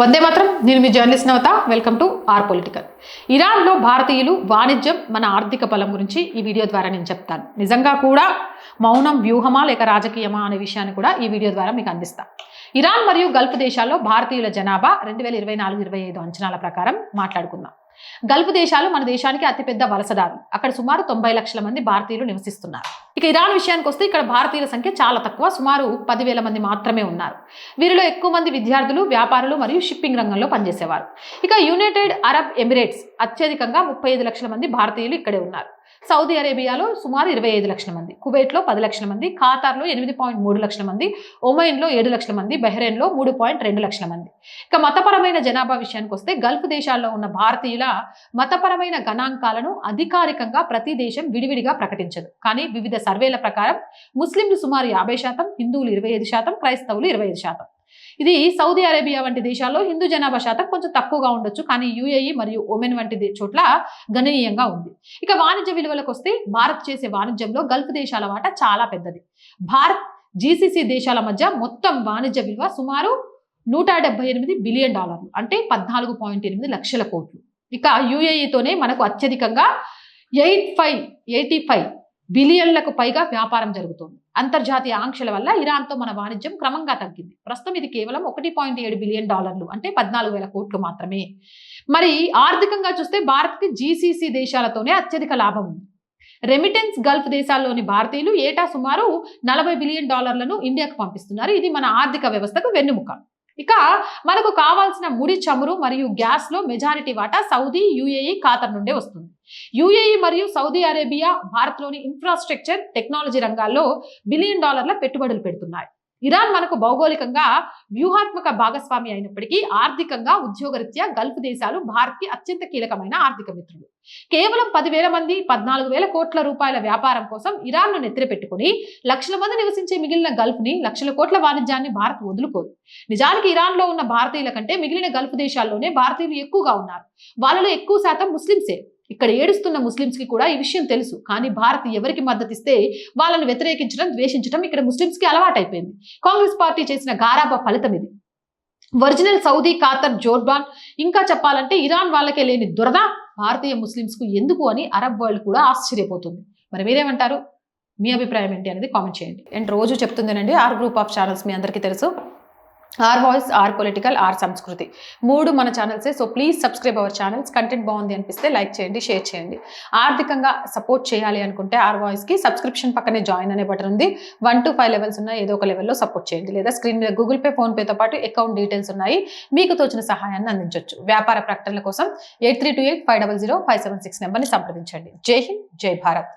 వందే మాత్రం. నేను మీ journalist Navata. Welcome to our political. ఇరాన్లో భారతీయులు వాణిజ్యం మన ఆర్థిక బలం గురించి ఈ వీడియో ద్వారా నేను చెప్తాను. నిజంగా కూడా మౌనం వ్యూహమా లేక రాజకీయమా అనే విషయాన్ని కూడా ఈ వీడియో ద్వారా మీకు అందిస్తాను. ఇరాన్ మరియు గల్ఫ్ దేశాల్లో భారతీయుల జనాభా 2024-25 అంచనాల ప్రకారం మాట్లాడుకుందాం. గల్ఫ్ దేశాలు మన దేశానికి అతిపెద్ద వలసదారులు. అక్కడ సుమారు 90 లక్షల మంది భారతీయులు నివసిస్తున్నారు. ఇక ఇరాన్ విషయానికి వస్తే ఇక్కడ భారతీయుల సంఖ్య చాలా తక్కువ, సుమారు 10,000 మంది మాత్రమే ఉన్నారు. వీరిలో ఎక్కువ మంది విద్యార్థులు, వ్యాపారులు మరియు షిప్పింగ్ రంగంలో పనిచేసేవారు. ఇక యునైటెడ్ అరబ్ ఎమిరేట్స్ అత్యధికంగా 35 లక్షల మంది భారతీయులు ఇక్కడే ఉన్నారు. సౌదీ అరేబియాలో సుమారు 25 లక్షల మంది, కువైట్లో 10 లక్షల మంది, ఖాతార్లో 8.3 లక్షల మంది, ఒమైన్లో 7 లక్షల మంది, బహ్రెయిన్లో 3.2 లక్షల మంది. ఇక మతపరమైన జనాభా విషయానికి వస్తే గల్ఫ్ దేశాల్లో ఉన్న భారతీయుల మతపరమైన గణాంకాలను అధికారికంగా ప్రతి దేశం విడివిడిగా ప్రకటించదు. కానీ వివిధ సర్వేల ప్రకారం ముస్లింలు సుమారు 50%, హిందువులు 25%, క్రైస్తవులు 25%. ఇది సౌదీ అరేబియా వంటి దేశాల్లో హిందూ జనాభా శాతం కొంచెం తక్కువగా ఉండొచ్చు, కానీ యుఏఈ మరియు ఒమెన్ వంటి చోట్ల గణనీయంగా ఉంది. ఇక వాణిజ్య విలువలకు వస్తే భారత్ చేసే వాణిజ్యంలో గల్ఫ్ దేశాల వాటా చాలా పెద్దది. భారత్ జీసీసీ దేశాల మధ్య మొత్తం వాణిజ్య విలువ సుమారు $178 బిలియన్, అంటే 14.8 లక్షల కోట్లు. ఇక యుఏఈతోనే మనకు అత్యధికంగా 85 బిలియన్లకు పైగా వ్యాపారం జరుగుతోంది. అంతర్జాతీయ ఆంక్షల వల్ల ఇరాన్తో మన వాణిజ్యం క్రమంగా తగ్గింది. ప్రస్తుతం ఇది కేవలం $1.7 బిలియన్, అంటే 14,000 కోట్లు మాత్రమే. మరి ఆర్థికంగా చూస్తే భారత్కి జీసీసీ దేశాలతోనే అత్యధిక లాభం ఉంది. రెమిటెన్స్ గల్ఫ్ దేశాల్లోని భారతీయులు ఏటా సుమారు $40 బిలియన్ ఇండియాకు పంపిస్తున్నారు. ఇది మన ఆర్థిక వ్యవస్థకు వెన్నుముక. ఇక మనకు కావాల్సిన ముడి చమురు మరియు గ్యాస్ లో మెజారిటీ వాటా సౌదీ, యుఏఈ, ఖాతార్ నుండే వస్తుంది. యుఏఈ మరియు సౌదీ అరేబియా భారత్లోని ఇన్ఫ్రాస్ట్రక్చర్, టెక్నాలజీ రంగాల్లో $1 బిలియన్ పెట్టుబడులు పెడుతున్నాయి. ఇరాన్ మనకు భౌగోళికంగా వ్యూహాత్మక భాగస్వామి అయినప్పటికీ ఆర్థికంగా, ఉద్యోగరీత్యా గల్ఫ్ దేశాలు భారత్కి అత్యంత కీలకమైన ఆర్థిక మిత్రులు. కేవలం 10,000 మంది, 14,000 కోట్ల రూపాయల వ్యాపారం కోసం ఇరాన్ను నెత్తిన పెట్టుకుని లక్షల మంది నివసించే మిగిలిన గల్ఫ్ ని, లక్షల కోట్ల వాణిజ్యాన్ని భారత్ వదులుకోదు. నిజానికి ఇరాన్ లో ఉన్న భారతీయుల కంటే మిగిలిన గల్ఫ్ దేశాల్లోనే భారతీయులు ఎక్కువగా ఉన్నారు. వాళ్ళలో ఎక్కువ శాతం ముస్లింసే. ఇక్కడ ఏడుస్తున్న ముస్లింస్ కి కూడా ఈ విషయం తెలుసు. కానీ భారత్ ఎవరికి మద్దతు ఇస్తే వాళ్ళని వ్యతిరేకించడం, ద్వేషించడం ఇక్కడ ముస్లింస్ కి అలవాటైపోయింది. కాంగ్రెస్ పార్టీ చేసిన గారాబా ఫలితం ఇది. ఒరిజినల్ సౌదీ, ఖాతర్, జోర్డాన్, ఇంకా చెప్పాలంటే ఇరాన్ వాళ్ళకే లేని దురద భారతీయ ముస్లింస్ కు ఎందుకు అని అరబ్ వరల్డ్ కూడా ఆశ్చర్యపోతుంది. మరి మీరేమంటారు? మీ అభిప్రాయం ఏంటి అనేది కామెంట్ చేయండి. అండ్ రోజు చెప్తుందేనండి, ఆర్ గ్రూప్ ఆఫ్ ఛానల్స్ మీ అందరికీ తెలుసు. Our voice, our political, our Sanskriti, 3 మన ఛానల్సే. So please subscribe our channels. Content బాగుంది అనిపిస్తే లైక్ చేయండి, షేర్ చేయండి. ఆర్థికంగా సపోర్ట్ చేయాలి అనుకుంటే ఆర్ వాయిస్కి సబ్స్క్రిప్షన్ పక్కనే జాయిన్ అనే బటన్ ఉంది. 1 to 5 లెవెల్స్ ఉన్నాయి. ఏదో ఒక లెవెల్లో సపోర్ట్ చేయండి. లేదా స్క్రీన్ మీద గూగుల్ పే, ఫోన్ పేతో పాటు అకౌంట్ డీటెయిల్స్ ఉన్నాయి. మీకు తోచిన సహాయాన్ని అందించవచ్చు. వ్యాపార ప్రకటనల కోసం 8328500576 నెంబర్ని సంప్రదించండి. జై హింద్, జై భారత్.